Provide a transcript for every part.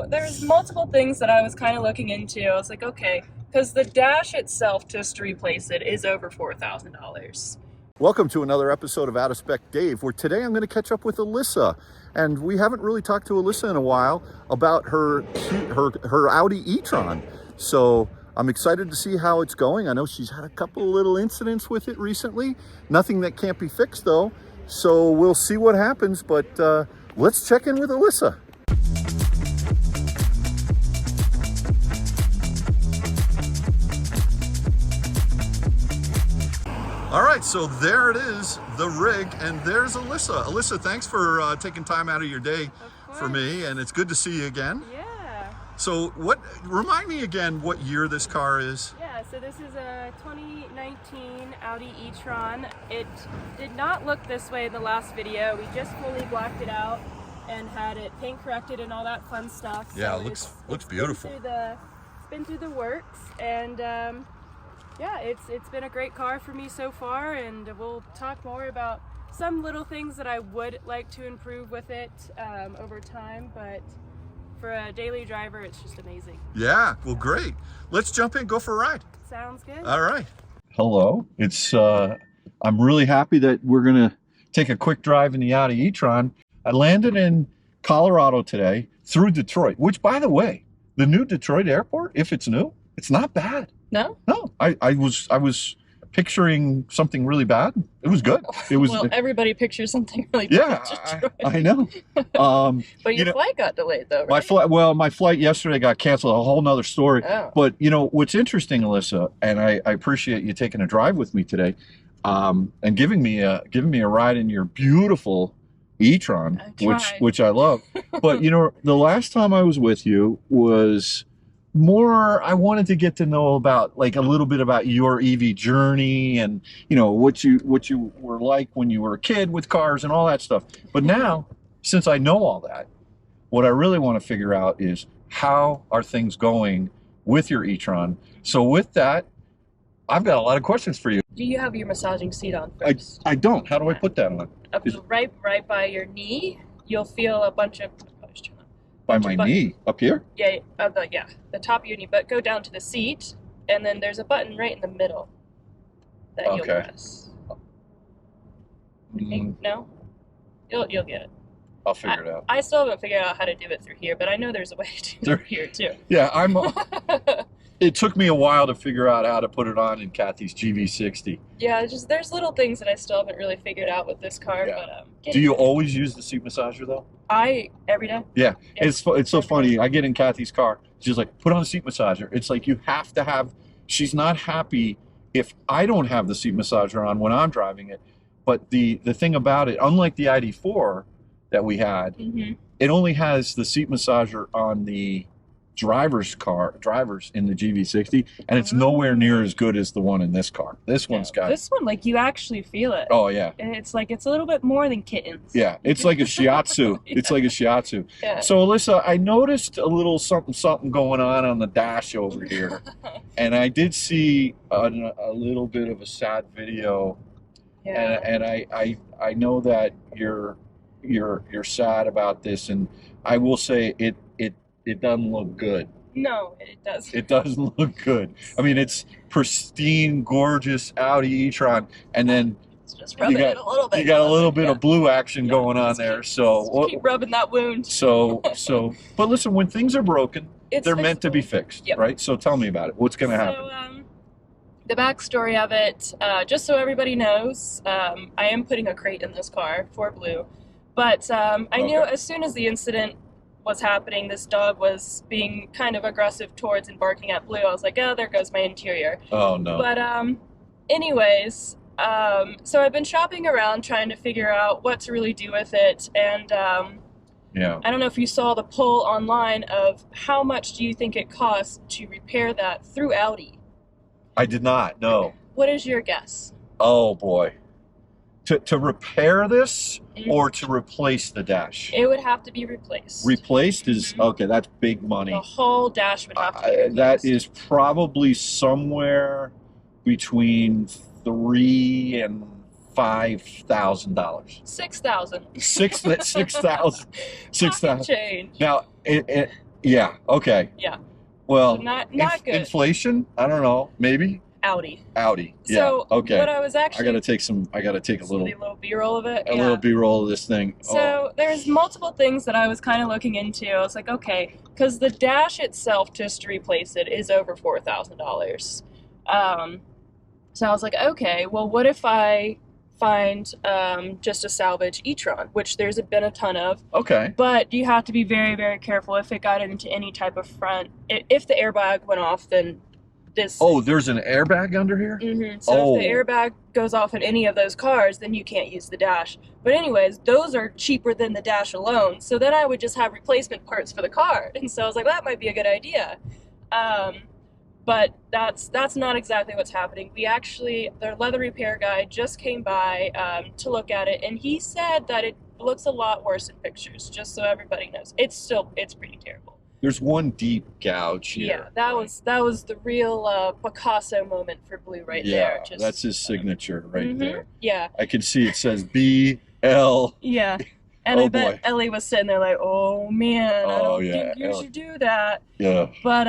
So there's multiple things that I was kind of looking into. I was like, okay, because the dash itself, just to replace it, is over $4,000. Welcome to another episode of Out of Spec Dave, where today I'm going to catch up with Alyssa. And we haven't really talked to Alyssa in a while about her Audi E-Tron. So I'm excited to see how it's going. I know she's had a couple of little incidents with it recently. Nothing that can't be fixed though. So we'll see what happens, but let's check in with Alyssa. All right, so there it is, the rig, and there's Alyssa. Alyssa, thanks for taking time out of your day for me, and it's good to see you again. Yeah. So remind me again what year this car is? Yeah, so this is a 2019 Audi E-Tron. It did not look this way in the last video. We just fully blacked it out and had it paint corrected and all that fun stuff. Yeah, so it looks beautiful. It's been through the works, and yeah, it's been a great car for me so far, and we'll talk more about some little things that I would like to improve with it over time, but for a daily driver, it's just amazing. Yeah, well, great. Let's jump in, go for a ride. Sounds good. All right. Hello. I'm really happy that we're gonna take a quick drive in the Audi E-Tron. I landed in Colorado today through Detroit, which, by the way, the new Detroit airport, if it's new, it's not bad. No? No, I was picturing something really bad. It was good. It was. Well, everybody pictures something really Yeah, bad. I know. But your flight got delayed though, right? My flight yesterday got canceled. A whole nother story. Oh. But you know what's interesting, Alyssa, and I appreciate you taking a drive with me today, and giving me a ride in your beautiful E-Tron, which I love. But you know, the last time I was with you was more, I wanted to get to know about, like, a little bit about your EV journey and, you know, what you were like when you were a kid with cars and all that stuff. But now, since I know all that, what I really want to figure out is how are things going with your E-Tron. So with that, I've got a lot of questions for you. Do you have your massaging seat on first? I don't. How do I put that on? Right by your knee, you'll feel a bunch of... By my knee? Up here? Yeah, the top of your knee. But go down to the seat, and then there's a button right in the middle that you'll press. No? You'll get it. I'll figure it out. I still haven't figured out how to do it through here, but I know there's a way to do it here too. Yeah, it took me a while to figure out how to put it on in Kathy's GV60. Yeah, there's little things that I still haven't really figured out with this car. Yeah. But do you always use the seat massager though? Every day. Yeah, it's so funny. I get in Kathy's car. She's like, put on a seat massager. It's like you have to have. She's not happy if I don't have the seat massager on when I'm driving it. But the thing about it, unlike the ID4 that we had, it only has the seat massager on the drivers in the GV60, and it's nowhere near as good as the one in this car. This one's got this one, like, you actually feel it. Oh yeah, and it's like it's a little bit more than kittens. Yeah, it's like a shiatsu. Yeah. It's like a shiatsu. Yeah. So Alyssa, I noticed a little something going on the dash over here, and I did see a little bit of a sad video. Yeah. And I know that you're sad about this, and I will say it doesn't look good. No, it doesn't. It doesn't look good. I mean, it's pristine, gorgeous Audi E-Tron, and then it's just rubbing it a little bit. You got a little bit of blue action going on there. So keep rubbing that wound. So, but listen, when things are broken, they're meant to be fixed, right? So tell me about it. What's going to happen? The backstory of it, just so everybody knows, I am putting a crate in this car for Bleu, but I knew as soon as the incident was happening, this dog was being kind of aggressive towards and barking at Bleu. I was like, oh, there goes my interior. Oh no. But anyways, so I've been shopping around trying to figure out what to really do with it, and yeah, I don't know if you saw the poll online of how much do you think it costs to repair that through Audi. I did not. No. What is your guess? Oh boy. To repair this or to replace the dash? It would have to be replaced. Replaced is, okay, that's big money. The whole dash would have to be replaced. That is probably somewhere between $3,000 and $5,000. $6,000. $6,000. $6,000. Change. Now, Yeah. Okay. Yeah. Well, So not good. Inflation? I don't know. Maybe. Audi. Audi. Yeah. So Okay. what I was actually I gotta take a little B-roll of it. a little B-roll of this thing. So there's multiple things that I was kind of looking into. I was like, okay, because the dash itself, just to replace it, is over $4,000. So I was like, okay, well, what if I find just a salvage E-Tron, which there's been a ton of. Okay. But you have to be very, very careful if it got into any type of front. If the airbag went off, then this. Oh, there's an airbag under here? Mm-hmm. So if the airbag goes off in any of those cars, then you can't use the dash. But anyways, those are cheaper than the dash alone. So then I would just have replacement parts for the car. And so I was like, that might be a good idea. But that's not exactly what's happening. The leather repair guy just came by to look at it, and he said that it looks a lot worse in pictures, just so everybody knows. It's pretty terrible. There's one deep gouge here. Yeah, that was the real Picasso moment for Bleu right there. Yeah, that's his signature right there. Yeah. I can see it says B-L. Yeah. And I bet Ellie was sitting there like, oh man, I don't think you should do that. Yeah. But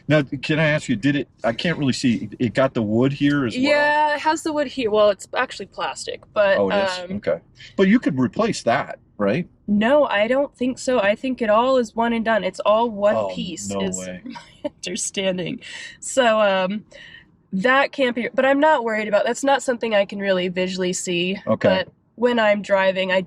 now, can I ask you, I can't really see, it got the wood here as well? Yeah, it has the wood here. Well, it's actually plastic, but oh, it is? Okay. But you could replace that, right? No, I don't think so. I think it all is one and done. It's all one piece. No is way. My understanding. So that can't be, but I'm not worried about, that's not something I can really visually see. Okay. But when I'm driving, I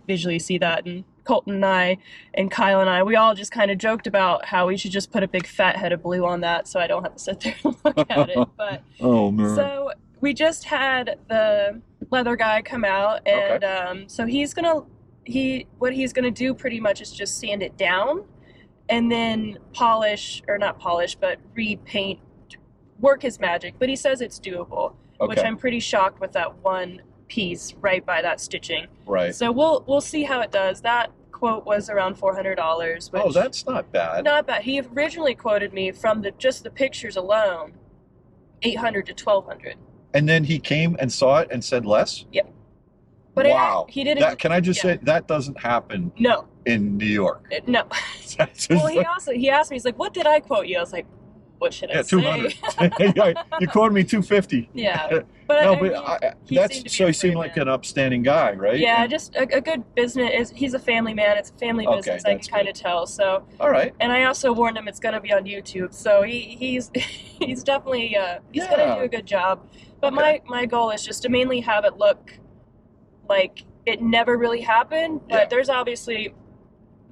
visually see that. And Colton and I and Kyle and I, we all just kind of joked about how we should just put a big fat head of Bleu on that so I don't have to sit there and look at it. But oh man. So we just had the leather guy come out, and so what he's gonna do pretty much is just sand it down and then repaint, work his magic. But he says it's doable, which I'm pretty shocked with that one piece right by that stitching. Right. So we'll see how it does. That quote was around $400. Which, that's not bad. Not bad. He originally quoted me from just the pictures alone, $800 to $1,200. And then he came and saw it and said less? Yep. But wow. He didn't. Can I just say that doesn't happen? No. In New York. No. Well, he asked me. He's like, "What did I quote you?" I was like, "What should I say?" 200. You quoted me 250. Yeah. But he seemed like an upstanding guy, right? Yeah, just a good business. He's a family man. It's a family business. I can kind of tell. So. All right. And I also warned him it's going to be on YouTube, so he's definitely going to do a good job. But my goal is just to mainly have it look like it never really happened. But there's obviously,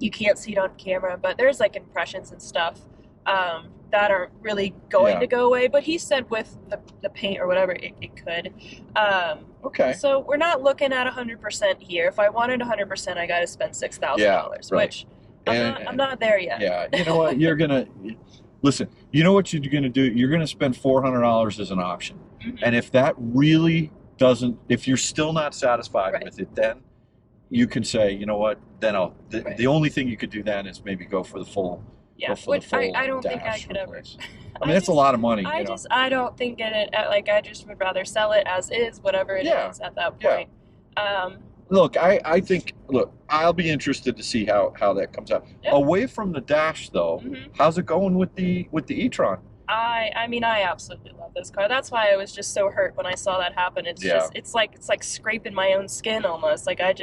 you can't see it on camera, but there's like impressions and stuff that aren't really going to go away. But he said with the paint or whatever, it could. Okay. So we're not looking at 100% here. If I wanted 100%, I got to spend $6,000, which I'm not there yet. Yeah. You know what? You're gonna listen. You know what you're gonna do? You're gonna spend $400 as an option, and if that really doesn't, if you're still not satisfied with it, then you can say, you know what? Then the only thing you could do then is maybe go for the full. Yeah, which I don't think I could ever. I mean, that's a lot of money. I don't think I just would rather sell it as is, whatever it is at that point. Look, I think, I'll be interested to see how that comes out. Yeah. Away from the dash, though, how's it going with the E-Tron? I mean, I absolutely love this car. That's why I was just so hurt when I saw that happen. It's just, it's like scraping my own skin almost. Like I'm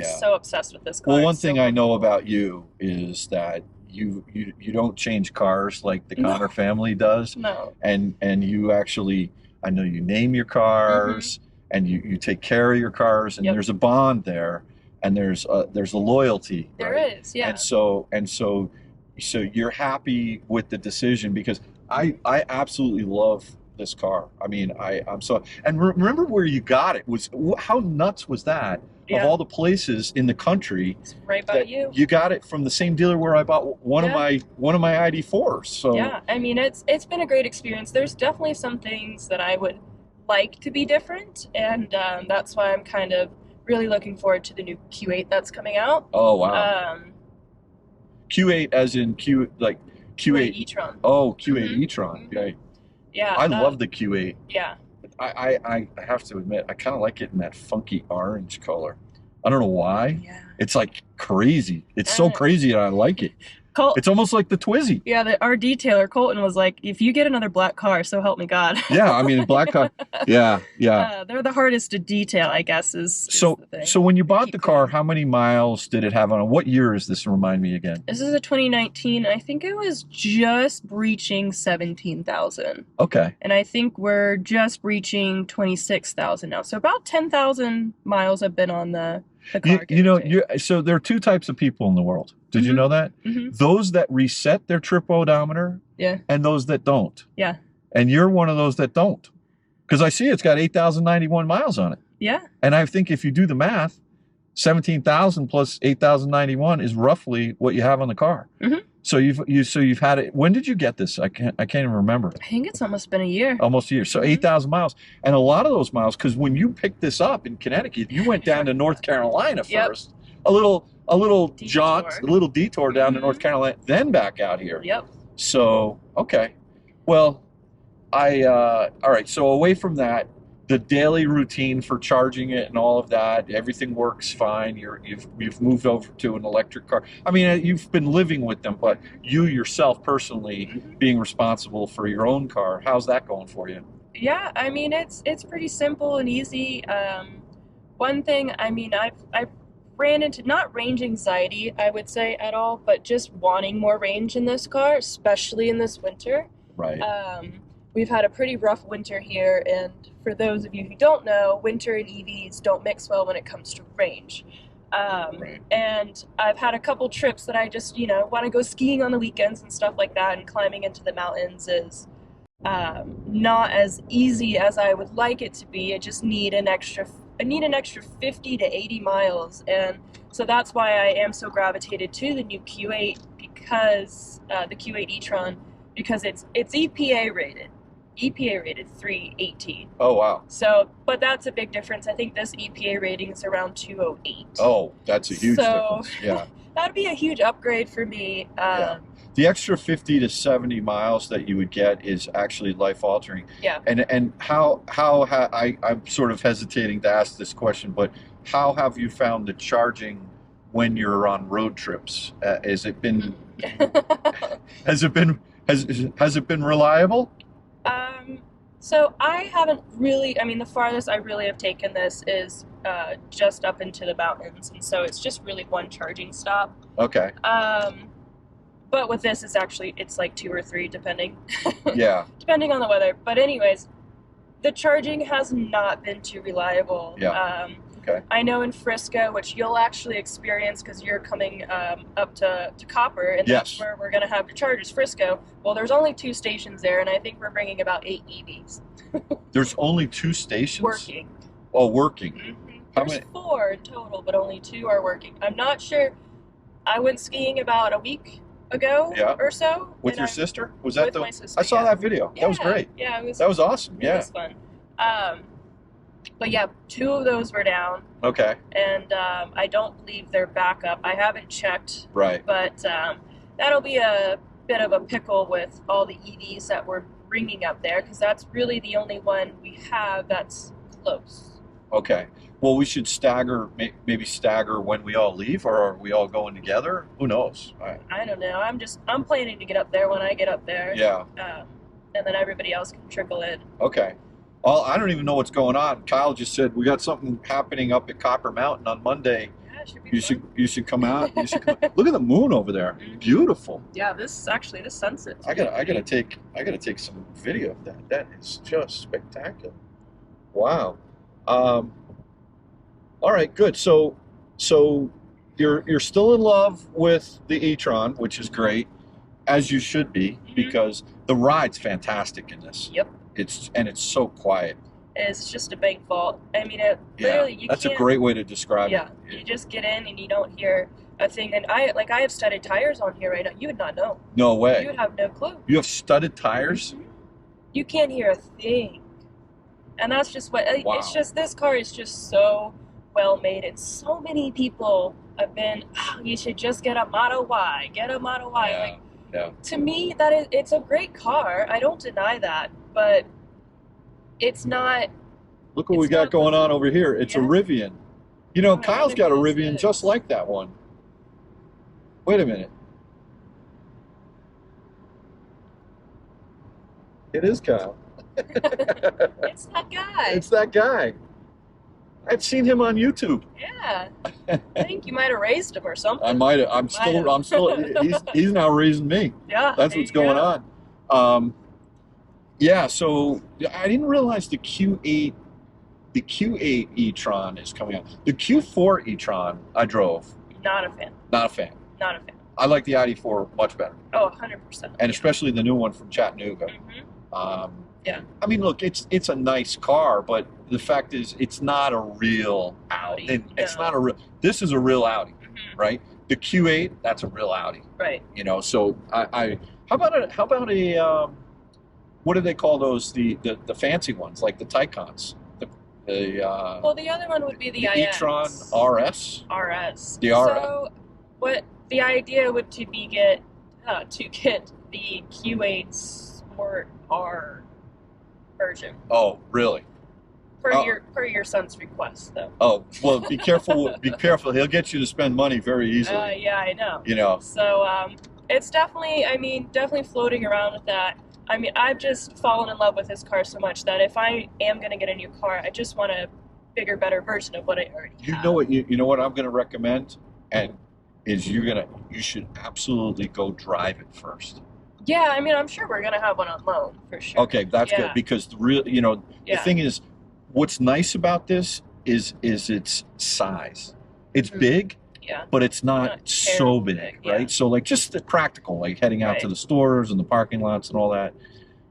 so obsessed with this car. Well, one thing I know about you is that you don't change cars like the Connor family does. No. And you actually, I know you name your cars and you take care of your cars, and there's a bond there, and there's a loyalty. There is, yeah. And so you're happy with the decision, because I absolutely love this car. I mean, I'm so, and remember where you got it how nuts was that? Of all the places in the country, it's right by you got it from the same dealer where I bought one of my ID4s. So yeah, I mean, it's been a great experience. There's definitely some things that I would like to be different, and that's why I'm kind of really looking forward to the new Q8 that's coming out. Oh wow. Q8 as in Q8 E-Tron. Oh, Q8 E-Tron. Okay. Yeah. I love the Q8. Yeah. I have to admit, I kind of like it in that funky orange color. I don't know why. Yeah. It's like crazy. It's so crazy, and I like it. It's almost like the Twizy. Yeah, our detailer, Colton, was like, if you get another black car, so help me God. Yeah, I mean, a black car. Yeah. They're the hardest to detail, I guess, is the thing. So when you bought the car, how many miles did it have on it? What year is this? Remind me again. This is a 2019. I think it was just breaching 17,000. Okay. And I think we're just breaching 26,000 now. So about 10,000 miles have been on the car. So there are two types of people in the world. Did you know that? Those that reset their trip odometer, and those that don't. Yeah. And you're one of those that don't. Because I see it's got 8,091 miles on it. Yeah. And I think if you do the math, 17,000 plus 8,091 is roughly what you have on the car. So you've had it. When did you get this? I can't even remember. I think it's almost been a year. Almost a year. So 8,000 miles, and a lot of those miles, because when you picked this up in Connecticut, you went down to North Carolina first. A little jaunt, a little detour down to North Carolina, then back out here. Yep. So okay, well, all right. So away from that, the daily routine for charging it and all of that, everything works fine. You've moved over to an electric car. I mean, you've been living with them, but you yourself personally being responsible for your own car, how's that going for you? Yeah, I mean, it's pretty simple and easy. One thing, I mean, I've ran into not range anxiety, I would say, at all, but just wanting more range in this car, especially in this winter. Right. We've had a pretty rough winter here, and for those of you who don't know, winter and EVs don't mix well when it comes to range. And I've had a couple trips that I just, want to go skiing on the weekends and stuff like that, and climbing into the mountains is not as easy as I would like it to be. I just need an extra 50 to 80 miles, and so that's why I am so gravitated to the new Q8, because the Q8 e-tron, because it's EPA rated 318. Oh wow. So, but that's a big difference. I think this EPA rating is around 208. Oh, that's a huge difference. Yeah. That'd be a huge upgrade for me. The extra 50 to 70 miles that you would get is actually life altering. Yeah. And I'm sort of hesitating to ask this question, but how have you found the charging when you're on road trips? Has it been reliable? So I haven't really, I mean, the farthest I really have taken this is just up into the mountains, and so it's just really one charging stop. Okay. But with this, it's like 2 or 3, depending. Yeah. Depending on the weather. But anyways, the charging has not been too reliable. Yeah. Okay. I know in Frisco, which you'll actually experience because you're coming up to Copper, and that's where we're going to have your chargers, Frisco. Well, there's only 2 stations there, and I think we're bringing about 8 EVs. There's only 2 stations? Working. Oh, working. How There's many? 4 in total, but only 2 are working. I'm not sure. I went skiing about a week ago or so. With your sister? Was that my sister, I saw that video. Yeah, that was great. Yeah, that was awesome. It was fun. But yeah, 2 of those were down. Okay. And I don't believe they're back up. I haven't checked. Right. But that'll be a bit of a pickle with all the EVs that we're bringing up there, because that's really the only one we have that's close. Okay. Well, we should maybe stagger when we all leave, or are we all going together? Who knows? I don't know. I'm planning to get up there when I get up there. Yeah. And then everybody else can trickle in. Okay. Well, I don't even know what's going on. Kyle just said we got something happening up at Copper Mountain on Monday. Yeah, it should be fun. You should come out. Look at the moon over there. Beautiful. Yeah, this sunset. I gotta take some video of that. That is just spectacular. Wow. All right, good. So you're still in love with the e-tron, which is great, as you should be, because the ride's fantastic in this. Yep. It's so quiet. It's just a bank vault. I mean, literally, that's a great way to describe it. Yeah, you just get in and you don't hear a thing. And I have studded tires on here right now. You would not know. No way. You would have no clue. You have studded tires? You can't hear a thing. And that's just what, it's just, this car is just so well made. And so many people have been, you should just get a Model Y. Get a Model Y. To me, it's a great car. I don't deny that. But it's not. Look what we got going on over here. It's a Rivian. You know, Kyle's got a Rivian just like that one. Wait a minute. It is Kyle. It's that guy. It's that guy. I've seen him on YouTube. Yeah. I think you might have raised him or something. I might have. I'm still. He's now raising me. Yeah. That's what's going on. Yeah. So I didn't realize the Q8 E-Tron is coming out. The Q4 E-Tron I drove. Not a fan. Not a fan. Not a fan. I like the Audi 4 much better. Oh, 100%. And especially the new one from Chattanooga. Yeah. I mean, look, it's a nice car, but the fact is, it's not a real Audi. It's not a real. This is a real Audi, right? The Q8, that's a real Audi, right? You know. So how about a what do they call those? The fancy ones, like the Taycans. Well, the other one would be the e-tron RS. RS. The RS. So what the idea would to get the Q8 Sport R version. Oh, really? Per your son's request, though. Oh, well, be careful. Be careful. He'll get you to spend money very easily. Yeah, I know. You know. So it's definitely, definitely floating around with that. I mean, I've just fallen in love with this car so much that if I am going to get a new car, I just want a bigger, better version of what I already have. You know what I'm going to recommend, and is you should absolutely go drive it first. Yeah, I mean, I'm sure we're going to have one on loan for sure. Okay, that's good, because the thing is, what's nice about this is its size. It's big, but it's not so big, right? So like just the practical, like heading out to the stores and the parking lots and all that.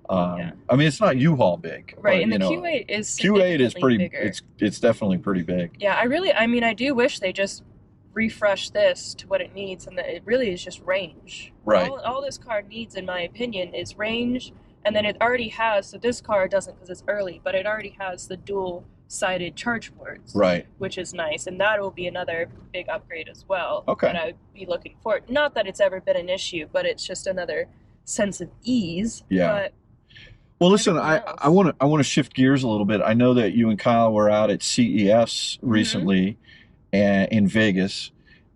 I mean, it's not U-Haul big, right? But, and the Q8 is pretty bigger. It's definitely pretty big. Yeah, I do wish they just refresh this to what it needs, and it really is just range. Right. All this car needs, in my opinion, is range, and then it already has. So this car doesn't because it's early, but it already has the dual-sided charge ports, right? Which is nice, and that will be another big upgrade as well. Okay. That I'd be looking for. Not that it's ever been an issue, but it's just another sense of ease. Yeah. But well, listen, I want to shift gears a little bit. I know that you and Kyle were out at CES recently, in Vegas,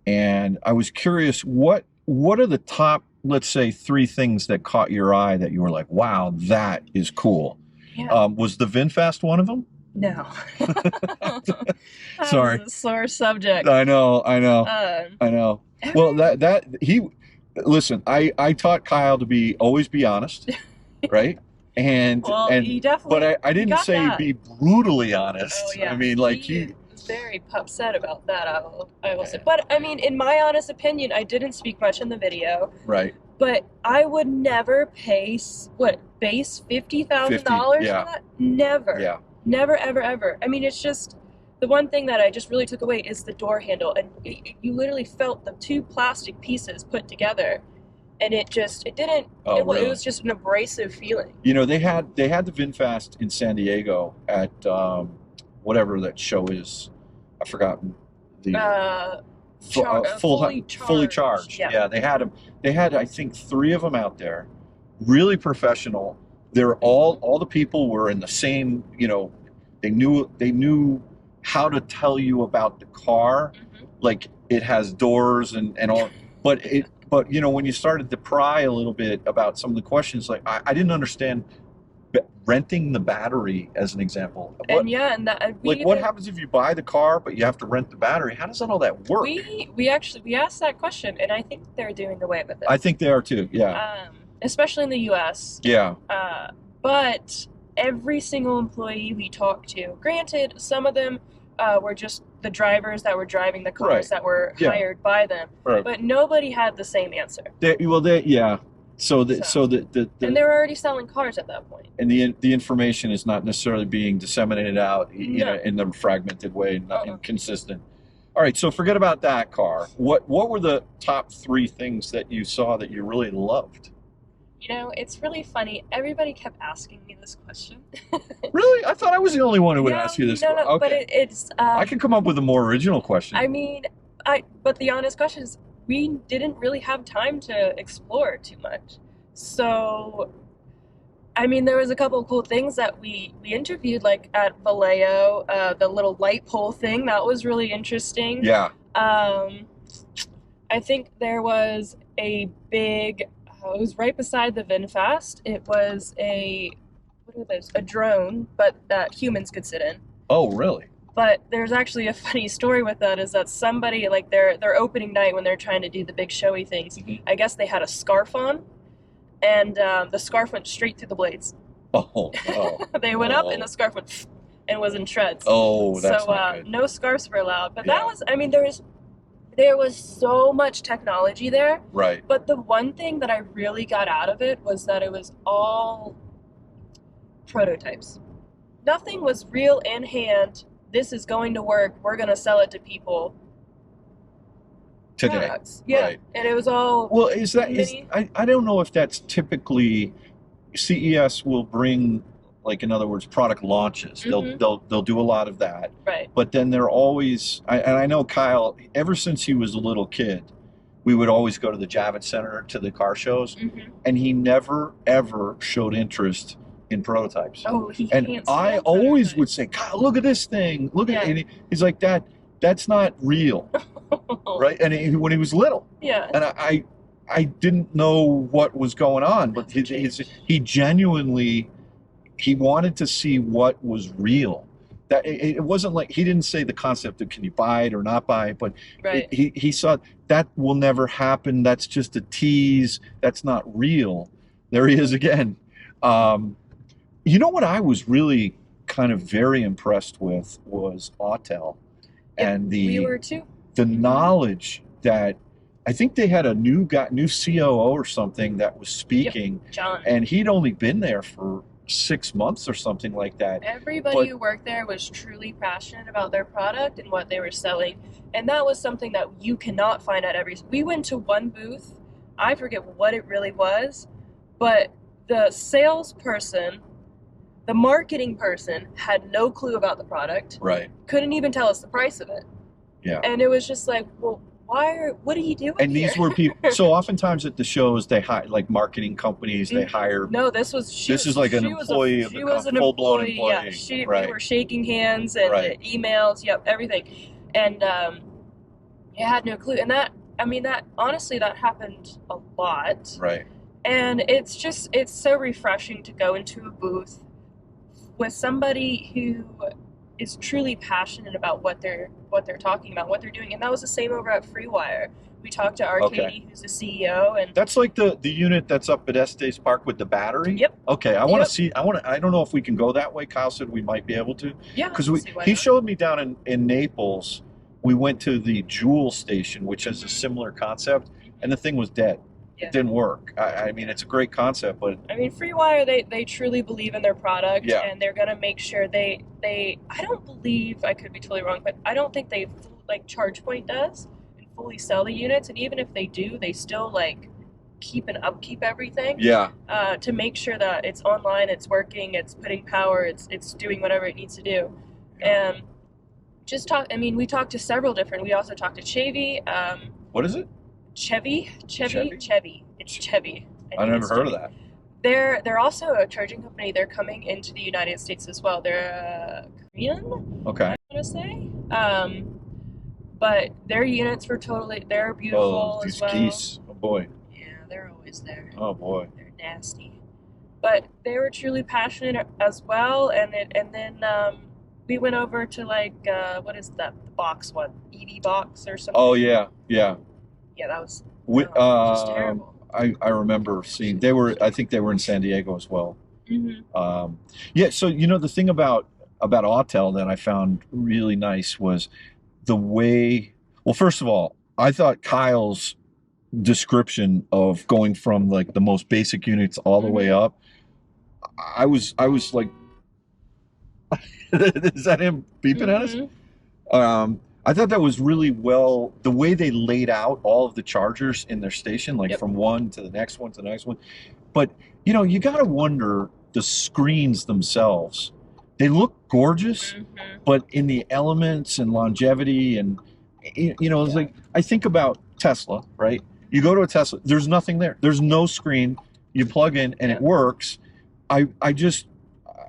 and I was curious, what are the top, let's say, 3 things that caught your eye that you were like, wow, that is cool? Yeah. Was the VIN Fast one of them? No. Sorry. That's a sore subject. I know. Well, listen, I taught Kyle to always be honest, right? And he definitely, but I didn't say that. Be brutally honest. Oh, yeah. I mean, like he was very upset about that. I will say, but I mean, in my honest opinion, I didn't speak much in the video. Right. But I would never pay base $50,000 for that. Never. Yeah. Never, ever, ever. I mean, it's just the one thing that I just really took away is the door handle, and you literally felt the 2 plastic pieces put together. And it didn't. Really? It was just an abrasive feeling. You know, they had the VIN Fast in San Diego at whatever that show is. I've forgotten the fully charged. Yeah, they had them. They had, I think, 3 of them out there. Really professional. They're all the people were in the same. You know, they knew how to tell you about the car, like it has doors and all, But you know, when you started to pry a little bit about some of the questions, like I didn't understand renting the battery as an example. What happens if you buy the car but you have to rent the battery? How does all that work? We asked that question, and I think they're doing away with it. I think they are too. Yeah. Especially in the U.S. Yeah. But every single employee we talked to, granted, some of them were just the drivers that were driving the cars that were hired by them, but nobody had the same answer. So and they were already selling cars at that point. And the information is not necessarily being disseminated out in a fragmented way, not inconsistent. All right, so forget about that car. What were the top 3 things that you saw that you really loved? You know, it's really funny. Everybody kept asking me this question. Really? I thought I was the only one who would ask you this question. No, but it's... I can come up with a more original question. I mean, but the honest question is, we didn't really have time to explore too much. So, I mean, there was a couple of cool things that we interviewed, like at Vallejo, the little light pole thing. That was really interesting. Yeah. I think there was a big... it was right beside the VIN Fast. It was what are those? A drone, but that humans could sit in. Oh, really? But there's actually a funny story with that, is that somebody, like their opening night when they're trying to do the big showy things, I guess they had a scarf on, and the scarf went straight through the blades. Oh. They went up and the scarf went and was in shreds. Oh, that's not good. No scarves were allowed. But that was, I mean, there was so much technology there. Right. But the one thing that I really got out of it was that it was all prototypes. Nothing was real in hand. This is going to work. We're going to sell it to people today. Products. Yeah. Right. And it was all. Well, I don't know if that's typically CES will bring, like, in other words, product launches. They'll do a lot of that. Right. But then they're always, and I know Kyle, ever since he was a little kid, we would always go to the Javits Center to the car shows, and he never ever showed interest in prototypes. Oh, he and can't I always would say, Kyle, look at this thing. Look at it. And he's like, that's not real. Right? And when he was little. Yeah. And I didn't know what was going on, but he genuinely, he wanted to see what was real. That it wasn't like, he didn't say the concept of can you buy it or not buy it, but he saw that will never happen. That's just a tease. That's not real. There he is again. You know what I was really kind of very impressed with was Autel, and we were too. The knowledge that, I think they had a new COO or something that was speaking, John, and he'd only been there for 6 months or something like that. Everybody who worked there was truly passionate about their product and what they were selling, and that was something that you cannot find at we went to one booth, I forget what it really was, but the salesperson, the marketing person, had no clue about the product. Right. Couldn't even tell us the price of it. Yeah. And it was just like, well, what are you doing and here? These were people, so oftentimes at the shows they hire, like marketing companies, they hire. No, this was, this is like an employee of the full-blown employee. Yeah, we were shaking hands and emails, everything. And you had no clue. And that honestly, that happened a lot. Right. And it's so refreshing to go into a booth with somebody who is truly passionate about what they're talking about, what they're doing. And that was the same over at Freewire. We talked to Arcady, who's the CEO, and that's like the unit that's up at Estes Park with the battery. Yep. Okay, I want to see. I don't know if we can go that way. Kyle said we might be able to. Yeah. Because he showed me down in Naples. We went to the Jewel station, which has a similar concept, and the thing was dead. Yeah. It didn't work. I mean, it's a great concept, but I mean, Freewire, they truly believe in their product, and they're gonna make sure they. I don't believe, I could be totally wrong, but I don't think they, like ChargePoint does, and fully sell the units. And even if they do, they still like keep and upkeep everything. Yeah. To make sure that it's online, it's working, it's putting power, it's doing whatever it needs to do, and just talk. I mean, we talked to several different. We also talked to Chevy. What is it? Chevy. It's Chevy. I never heard of that. They're also a charging company. They're coming into the United States as well. They're Korean. Okay. I want to say. But their units were they're beautiful as well. These geese. Oh boy. Yeah, they're always there. Oh boy. They're nasty. But they were truly passionate as well, and then we went over to like what is that, the box one, EV box or something. Oh yeah. Yeah, that was just terrible. I remember seeing I think they were in San Diego as well. Mm-hmm. Yeah, so the thing about Autel that I found really nice was the way. Well, first of all, I thought Kyle's description of going from like the most basic units all the way up. I was like, is that him beeping at us? I thought that was really well, the way they laid out all of the chargers in their station, like from one to the next one to the next one. But, you got to wonder, the screens themselves, they look gorgeous, but in the elements and longevity and, it's like, I think about Tesla, right? You go to a Tesla, there's nothing there. There's no screen. You plug in and it works. I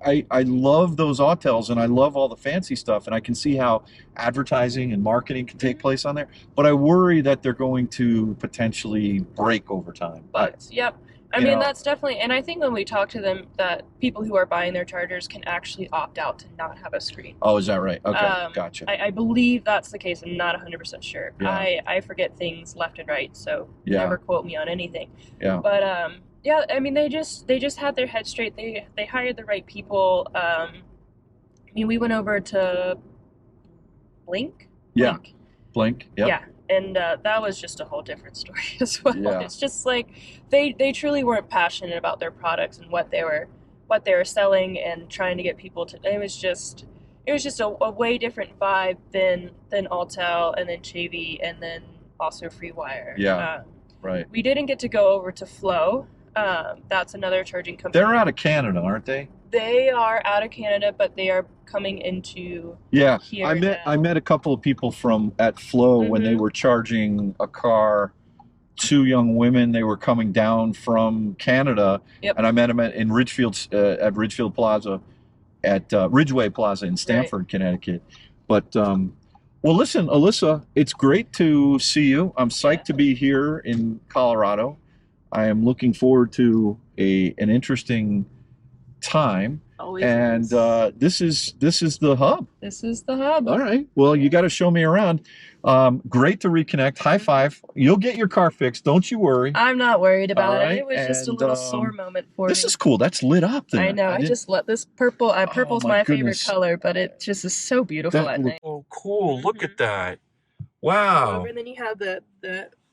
I love those autels, and I love all the fancy stuff, and I can see how advertising and marketing can take place on there. But I worry that they're going to potentially break over time. But yep. I mean, that's definitely, and I think when we talk to them, that people who are buying their chargers can actually opt out to not have a screen. Oh, is that right? Okay, gotcha. I believe that's the case. I'm not 100% sure. Yeah. I forget things left and right, so Yeah. never quote me on anything. Yeah. But yeah, I mean, they just had their head straight. They hired the right people. I mean, we went over to Blink. Yeah. Blink. Yep. Yeah. And that was just a whole different story as well. Yeah. It's just like they truly weren't passionate about their products and what they were selling and trying to get people to. It was just a way different vibe than Autel and then Chevy and then also Freewire. Yeah. Right. We didn't get to go over to Flow. That's another charging company. They're out of Canada, aren't they? They are out of Canada, but they are coming into here I now. met a couple of people at Flow when they were charging a car. 2 young women, they were coming down from Canada, and I met them at Ridgefield Plaza, at Ridgeway Plaza in Stamford, Connecticut. But well, listen, Alyssa, it's great to see you. I'm psyched to be here in Colorado. I am looking forward to an interesting time. Always and this is the hub. This is the hub. All right. Well, you got to show me around. Great to reconnect. High five. You'll get your car fixed. Don't you worry. I'm not worried about right. it. It was just a little sore moment for me. This is cool. That's lit up there. I know. I just let this purple. Purple's my favorite color, but it just is so beautiful at night. Oh, cool. Look at that. Wow. And then you have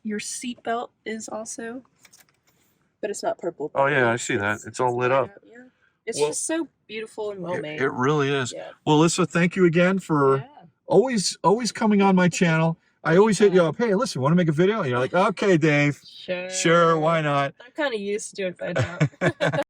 your seat belt is also, but it's not purple. Oh yeah, I see that. It's all lit up. Yeah. It's just so beautiful and well made. It really is. Yeah. Well, Alyssa, thank you again for always coming on my channel. I always hit you up. Hey, listen, want to make a video? And you're like, okay, Dave. Sure. Sure, why not? I'm kind of used to it by now.